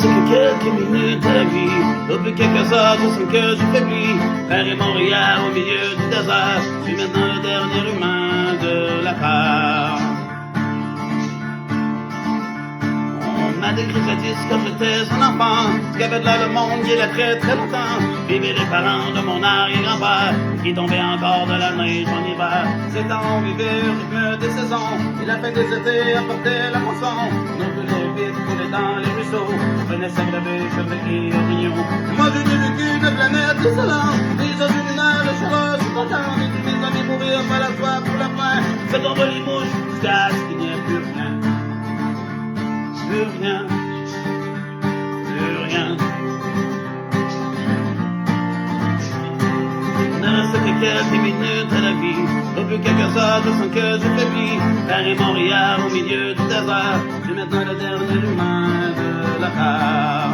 reste que quelques minutes à la vie. Depuis quelques heures, je sens que je faiblis. Frère et Montréal au milieu du désert. Je suis maintenant le dernier humain de la part. On m'a décrit jadis quand j'étais un enfant, ce qu'avait de là le monde il y a très très longtemps. Vivaient les parents de mon arrière-grand-père, qui tombaient encore de la neige en hiver. Ces temps on vivait au rythme des saisons, et la fin des étés apportait la moisson. Nos brûlés vite coulaient dans les ruisseaux, on venait s'aggraver, cheveux et orignaux. Moi j'ai vécu une planète désolante, des eaux lunaires, le chaleur, je suis content. J'ai vu mes amis mourir par la soif pour la faim. Je tombe les mouches jusqu'à ce qu'il n'y ait plus rien. Plus rien, plus rien. Il ne reste que quelques minutes à la vie. Depuis quelques heures, je sens que je faiblis. Frère et Montréal au milieu du désert. Je suis maintenant le dernier humain de la terre.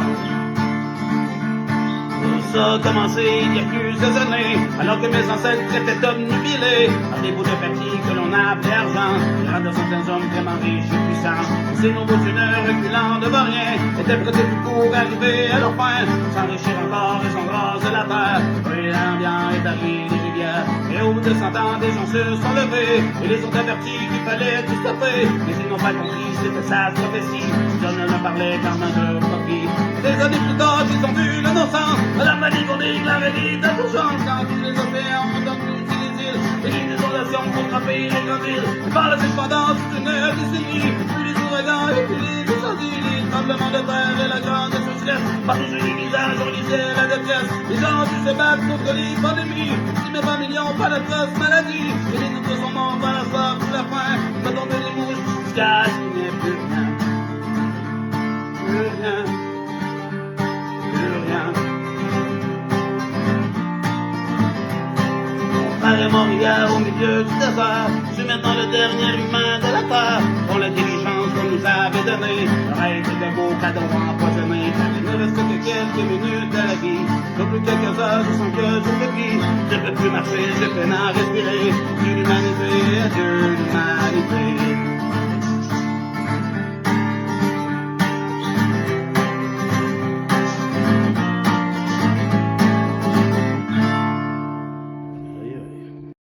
Tout ça a commencé il y a plusieurs années, alors que mes ancêtres étaient obnubilés par des bouts de papier que l'on appelait argent. Les rangs de certains hommes vraiment riches et puissants, ces nouveaux tunnels reculants devant rien, étaient prêtés pour arriver à leur fin, s'enrichir encore et s'embraser la terre. Oui, l'ambiance est arrivé des rivières, et au bout de 100 ans, des gens se sont levés, et les ont avertis qu'il fallait tout stopper. Mais ils n'ont pas compris, c'était sa prophétie, John ne parlait qu'en main de profit. Des années plus tard, ils ont vu le non-sens, la maniganique, la réalité d'urgence, quand tous les océans ont plus les îles, et les désolations pour frapper les grandes villes. Par la pendant toute une décennie, puis les ouragans et puis les incendies, les tremblements de terre et la grande sécheresse. Partout sur les visages, on lisait la détresse. Les gens ont dû se battre contre les pandémies, 6 000 millions par l'atroce maladie, et les nouveaux sont morts par la soif pour la faim. On va tomber les mouches jusqu'à ce qu'il n'y ait plus rien. Plus rien. Frère et Montréal au milieu du désert. Je suis maintenant le dernier humain de la terre. Pour l'intelligence qu'on nous avait donnée, le rêve de beaux cadeaux empoisonnés. Il ne reste que quelques minutes à la vie. Depuis quelques heures, je sens que je faiblis. Je ne peux plus marcher, je peine à respirer. Dieu l'humanité, Dieu l'humanité.